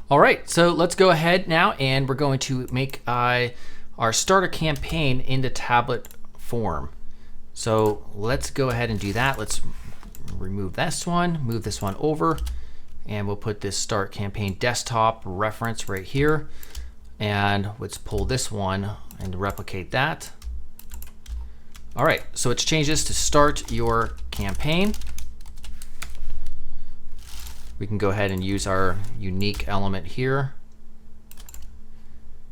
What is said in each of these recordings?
All right, so let's go ahead now and we're going to make our starter campaign into tablet form. So let's go ahead and do that. Let's remove this one, move this one over, and we'll put this start campaign desktop reference right here. And let's pull this one and replicate that. All right, so it's changed this to start your campaign. We can go ahead and use our unique element here.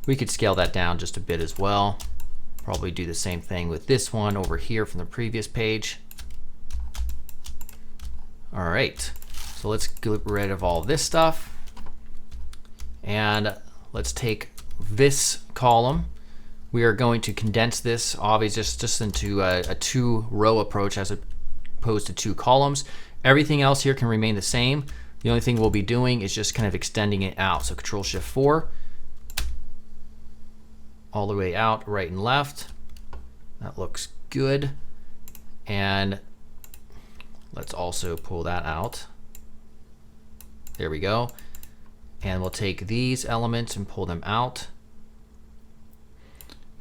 We could scale that down just a bit as well. Probably do the same thing with this one over here from the previous page. All right, so let's get rid of all this stuff. And let's take this column. We are going to condense this obviously just into a 2-row approach as opposed to 2 columns. Everything else here can remain the same. The only thing we'll be doing is just kind of extending it out. So Control-Shift-4, all the way out, right and left. That looks good. And let's also pull that out. There we go. And we'll take these elements and pull them out.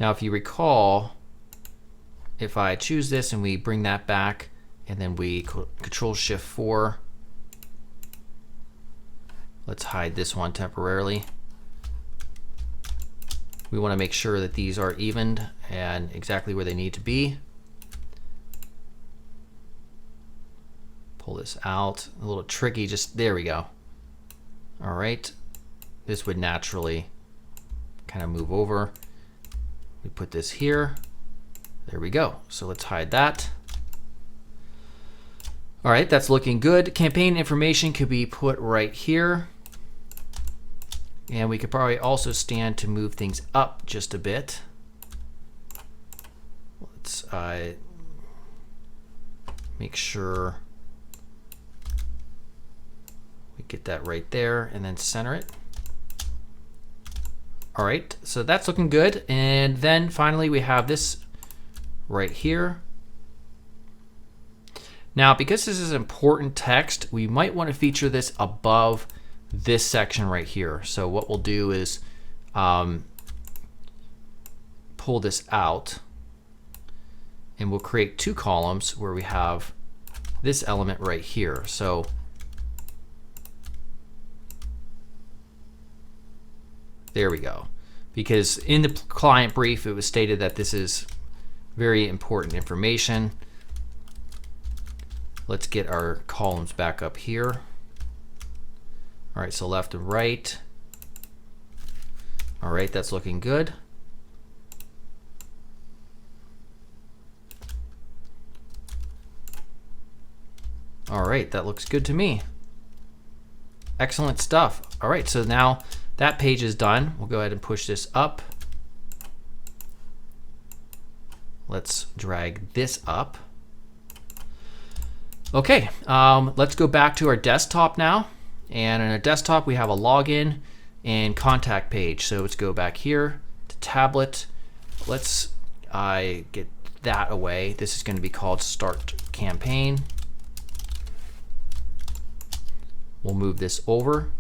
Now, if you recall, if I choose this and we bring that back, and then we Control-Shift-4, let's hide this one temporarily. We want to make sure that these are evened and exactly where they need to be. Pull this out. A little tricky, just there we go. All right, this would naturally kind of move over. We put this here. There we go. So let's hide that. All right, that's looking good. Campaign information could be put right here. And we could probably also stand to move things up just a bit. Let's make sure we get that right there and then center it. All right, so that's looking good. And then finally we have this right here. Now, because this is important text, we might want to feature this above this section right here. So what we'll do is pull this out, and we'll create 2 columns where we have this element right here. So there we go. Because in the client brief, it was stated that this is very important information. Let's get our columns back up here. All right, so left and right. All right, that's looking good. All right, that looks good to me. Excellent stuff. All right, so now that page is done. We'll go ahead and push this up. Let's drag this up. Okay, let's go back to our desktop now. And in our desktop, we have a login and contact page. So let's go back here to tablet. Let's get that away. This is going to be called Start Campaign. We'll move this over.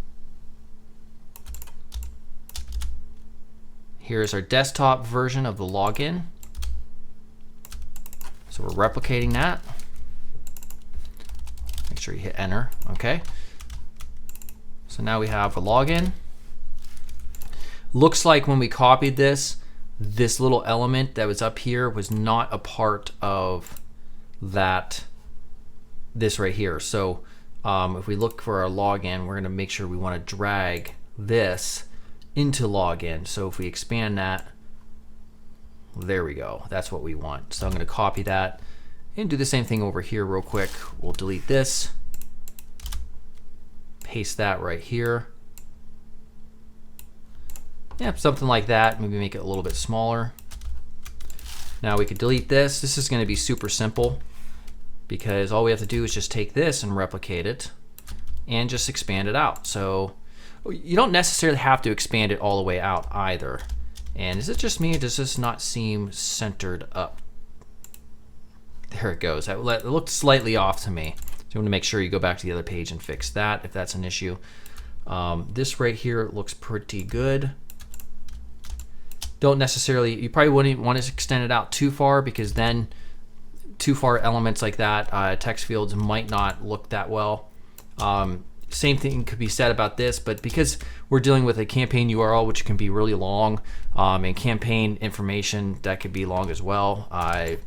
Here's our desktop version of the login. So we're replicating that. Make sure you hit enter. Okay. So now we have a login. Looks like when we copied this, this little element that was up here was not a part of this right here. So if we look for our login, we're going to make sure we want to drag this into login. So if we expand that, there we go. That's what we want. So I'm going to copy that and do the same thing over here real quick. We'll delete this, paste that right here. Yeah, something like that. Maybe make it a little bit smaller. Now we could delete this. This is going to be super simple because all we have to do is just take this and replicate it and just expand it out. So you don't necessarily have to expand it all the way out either. And is it just me, or does this not seem centered up? There it goes. It looked slightly off to me. So you want to make sure you go back to the other page and fix that if that's an issue. This right here looks pretty good. Don't necessarily, you probably wouldn't want to extend it out too far, because then too far elements like that, text fields might not look that well. Same thing could be said about this, but because we're dealing with a campaign URL, which can be really long, and campaign information that could be long as well,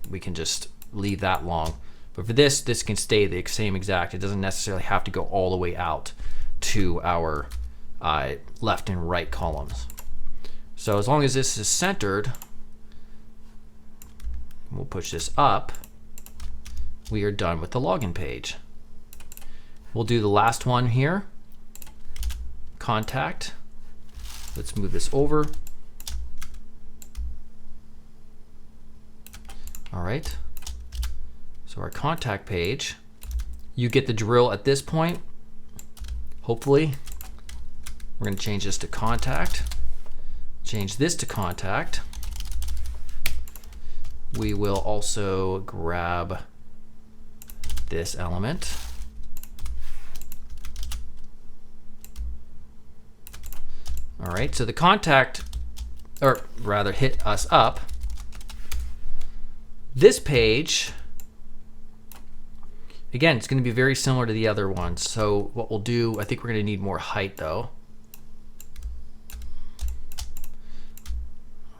we can just leave that long. But for this can stay the same exact. It doesn't necessarily have to go all the way out to our left and right columns. So as long as this is centered, we'll push this up, we are done with the login page. We'll do the last one here, contact. Let's move this over. All right, so our contact page, you get the drill at this point, hopefully. We're gonna change this to contact, change this to contact. We will also grab this element. All right, so the contact, or rather hit us up. This page, again, it's going to be very similar to the other ones. So what we'll do, I think we're going to need more height though.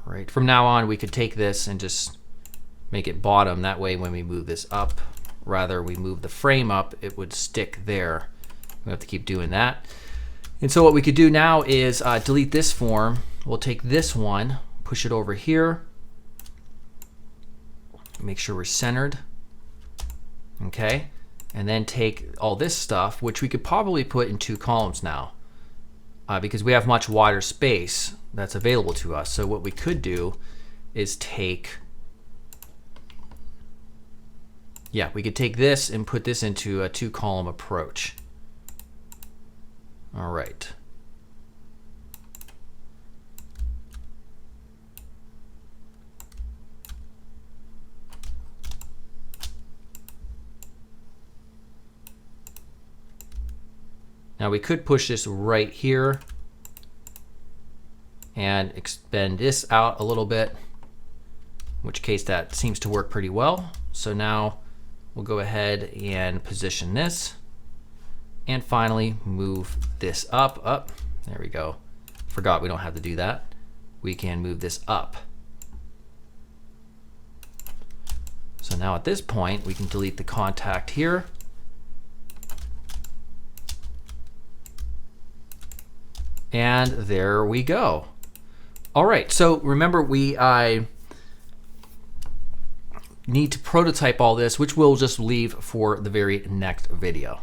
All right, from now on, we could take this and just make it bottom. That way, when we move this up, rather we move the frame up, it would stick there. We have to keep doing that. And so what we could do now is delete this form. We'll take this one, push it over here, make sure we're centered, okay? And then take all this stuff, which we could probably put in 2 columns now, because we have much wider space that's available to us. So what we could do is take, yeah, we could take this and put this into a 2-column approach. All right. Now we could push this right here and extend this out a little bit, in which case that seems to work pretty well. So now we'll go ahead and position this. And finally, move this up. There we go. Forgot we don't have to do that. We can move this up. So now at this point, we can delete the contact here. And there we go. All right, so remember we need to prototype all this, which we'll just leave for the very next video.